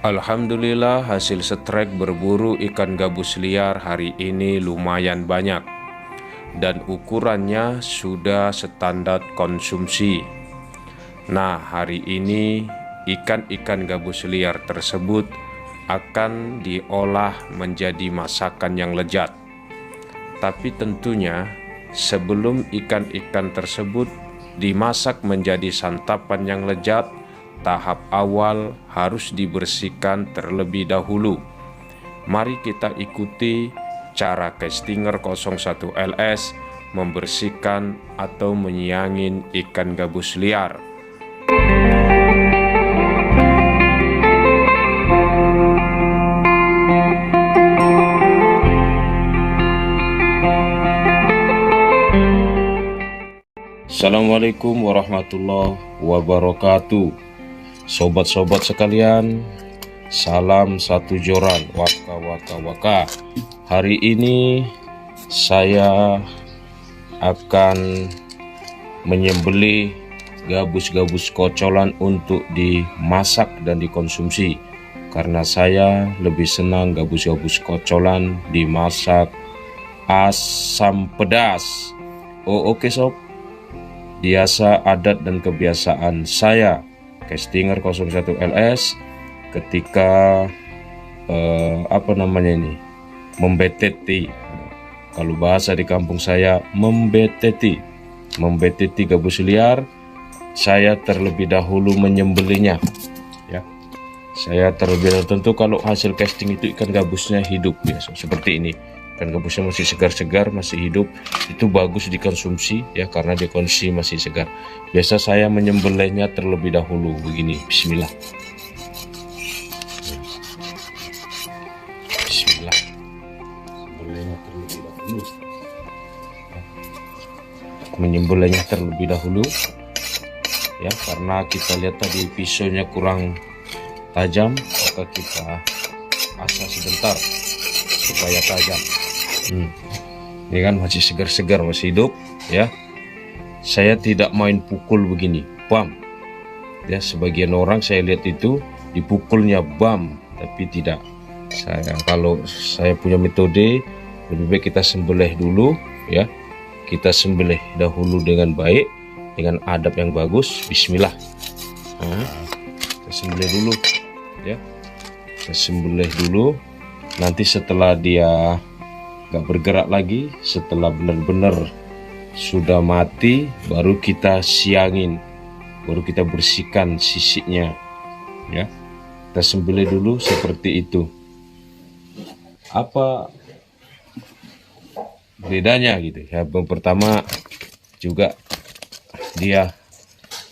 Alhamdulillah, hasil setrek berburu ikan gabus liar hari ini lumayan banyak dan ukurannya sudah standar konsumsi. Nah, hari ini ikan-ikan gabus liar tersebut akan diolah menjadi masakan yang lezat. Tapi tentunya sebelum ikan-ikan tersebut dimasak menjadi santapan yang lezat, tahap awal harus dibersihkan terlebih dahulu. Mari kita ikuti cara Castinger 01 LS membersihkan atau menyiangin ikan gabus liar. Assalamualaikum warahmatullahi wabarakatuh. Sobat-sobat sekalian, salam satu joran, waka waka waka. Hari ini saya akan menyembelih gabus-gabus kocolan untuk dimasak dan dikonsumsi. Karena saya lebih senang gabus-gabus kocolan dimasak asam pedas. Oke sob, biasa adat dan kebiasaan saya Castinger 01 LS ketika membeteti. Kalau bahasa di kampung saya membeteti gabus liar, saya terlebih dahulu menyembelihnya ya. Saya terlebih dahulu, tentu kalau hasil casting itu ikan gabusnya hidup ya, seperti ini. Ikan gabusnya masih segar-segar, masih hidup, itu bagus dikonsumsi ya, karena dia kondisi masih segar. Biasa saya menyembelihnya terlebih dahulu begini. Bismillah. Bismillah. Sembelihnya terlebih dahulu. Menyembelihnya terlebih dahulu ya, karena kita lihat tadi pisaunya kurang tajam, maka kita asah sebentar supaya tajam. Ini kan masih segar-segar, masih hidup ya. Saya tidak main pukul begini, bam ya. Sebagian orang saya lihat itu dipukulnya bam, tapi tidak. Kalau saya punya metode, lebih baik kita sembelih dulu ya. Kita sembelih dahulu dengan baik, dengan adab yang bagus. Bismillah. Kita sembelih dulu ya. Kita sembelih dulu. Nanti setelah dia gak bergerak lagi, setelah benar-benar sudah mati, baru kita siangin, baru kita bersihkan sisiknya ya. Kita sembelih dulu seperti itu. Apa bedanya gitu ya? Yang pertama juga dia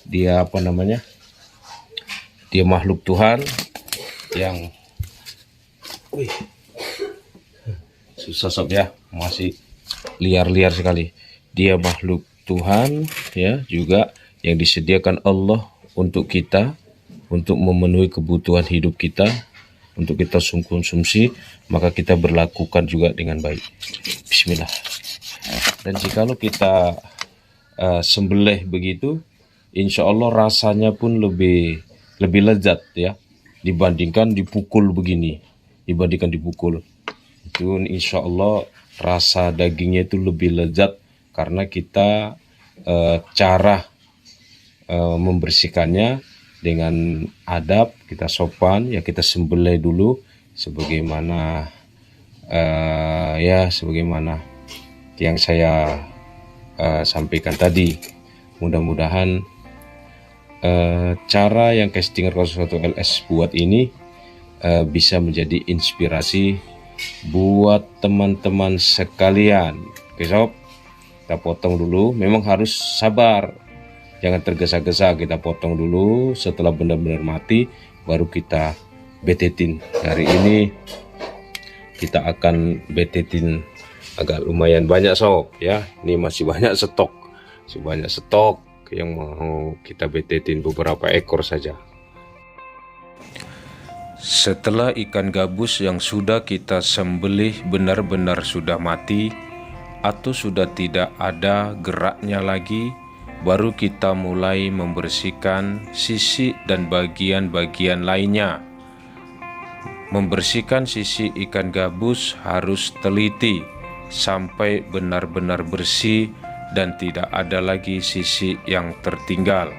dia makhluk Tuhan yang susah sob ya, masih liar-liar sekali. Dia makhluk Tuhan ya, juga yang disediakan Allah untuk kita, untuk memenuhi kebutuhan hidup kita, untuk kita konsumsi, maka kita berlakukan juga dengan baik. Bismillah. Dan jikalau kita sembelih begitu, insya Allah rasanya pun lebih lezat ya, dibandingkan dipukul begini, dibandingkan dipukul. Itu insya Allah rasa dagingnya itu lebih lezat, karena kita cara membersihkannya dengan adab, kita sopan ya. Kita sembelih dulu sebagaimana sebagaimana yang saya sampaikan tadi. Mudah-mudahan cara yang Castinger 01 LS buat ini bisa menjadi inspirasi buat teman-teman sekalian. Oke sob, kita potong dulu. Memang harus sabar, jangan tergesa-gesa. Kita potong dulu, setelah benar-benar mati baru kita betetin. Hari ini kita akan betetin agak lumayan banyak sob ya. Ini masih banyak stok, yang mau kita betetin, beberapa ekor saja. Setelah ikan gabus yang sudah kita sembelih benar-benar sudah mati atau sudah tidak ada geraknya lagi, baru kita mulai membersihkan sisi dan bagian-bagian lainnya. Membersihkan sisi ikan gabus harus teliti sampai benar-benar bersih dan tidak ada lagi sisi yang tertinggal.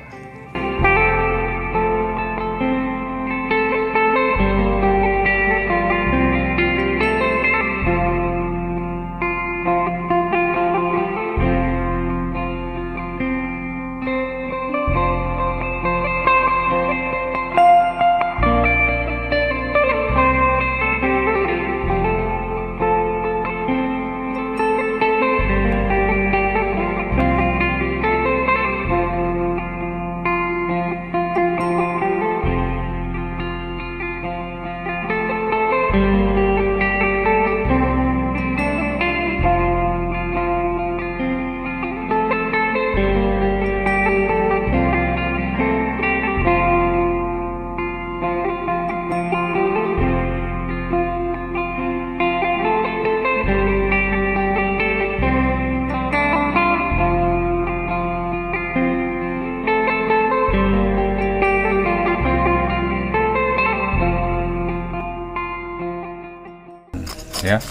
Ya,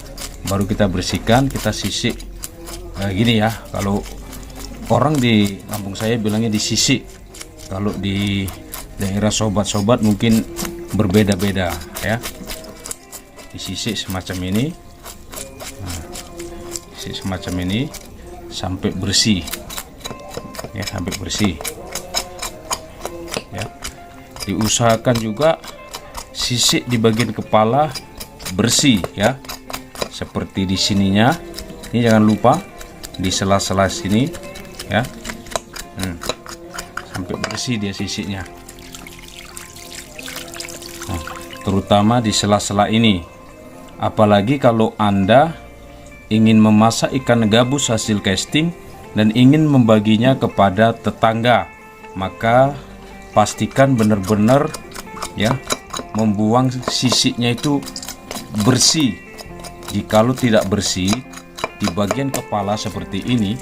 baru kita bersihkan, kita sisik gini ya. Kalau orang di kampung saya bilangnya disisik, kalau di daerah sobat-sobat mungkin berbeda-beda ya. Disisik semacam ini, sisik semacam ini sampai bersih ya, sampai bersih ya. Diusahakan juga sisik di bagian kepala bersih ya, seperti di sininya. Ini jangan lupa di sela-sela sini ya, sampai bersih dia sisiknya. Nah, terutama di sela-sela ini. Apalagi kalau Anda ingin memasak ikan gabus hasil casting dan ingin membaginya kepada tetangga, maka pastikan benar-benar ya membuang sisiknya itu bersih. Jikalau tidak bersih di bagian kepala seperti ini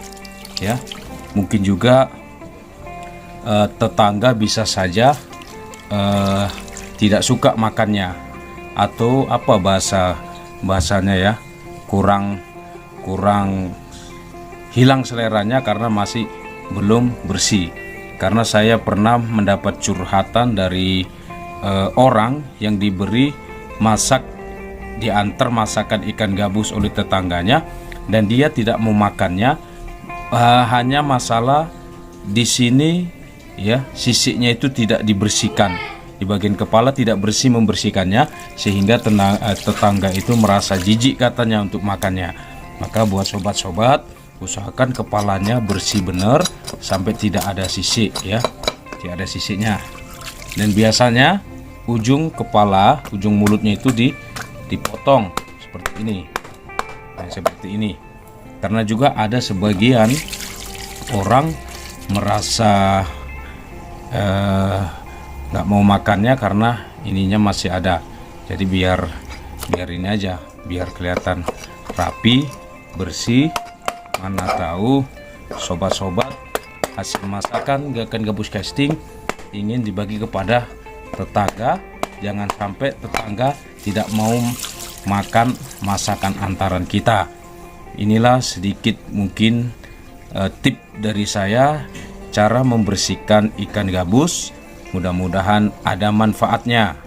ya, mungkin juga tetangga bisa saja tidak suka makannya, atau apa bahasanya ya, kurang hilang seleranya karena masih belum bersih. Karena saya pernah mendapat curhatan dari orang yang diberi diantar masakan ikan gabus oleh tetangganya dan dia tidak mau makannya, hanya masalah di sini ya, sisiknya itu tidak dibersihkan, di bagian kepala tidak bersih membersihkannya, sehingga tetangga itu merasa jijik katanya untuk makannya. Maka buat sobat-sobat, usahakan kepalanya bersih benar sampai tidak ada sisik ya, tidak ada sisiknya. Dan biasanya ujung kepala, ujung mulutnya itu dipotong seperti ini, seperti ini. Karena juga ada sebagian orang merasa nggak mau makannya karena ininya masih ada. Jadi biar ini aja, biar kelihatan rapi, bersih. Mana tahu sobat-sobat hasil masakan ikan gabus casting ingin dibagi kepada tetangga, jangan sampai tetangga tidak mau makan masakan antaran kita. Inilah sedikit mungkin tip dari saya cara membersihkan ikan gabus. Mudah-mudahan ada manfaatnya.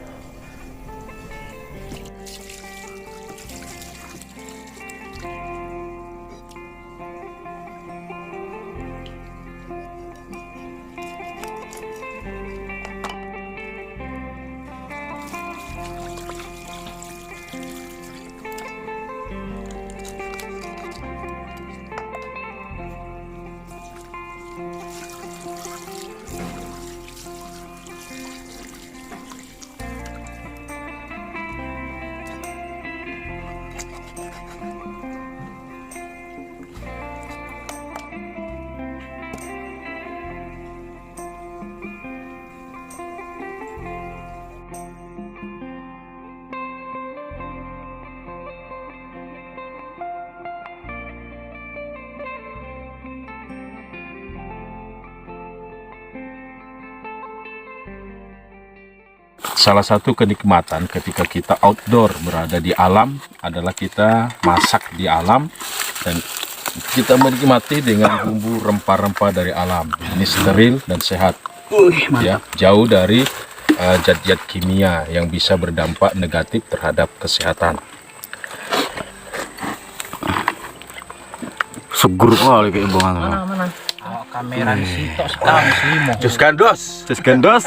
salah satu kenikmatan ketika kita outdoor berada di alam adalah kita masak di alam dan kita menikmati dengan bumbu rempah-rempah dari alam. Ini steril dan sehat, ya, jauh dari zat-zat kimia yang bisa berdampak negatif terhadap kesehatan. Segur kali kayak bongan. Mana? Kamera di situ sekarang selimo. Jus gandos.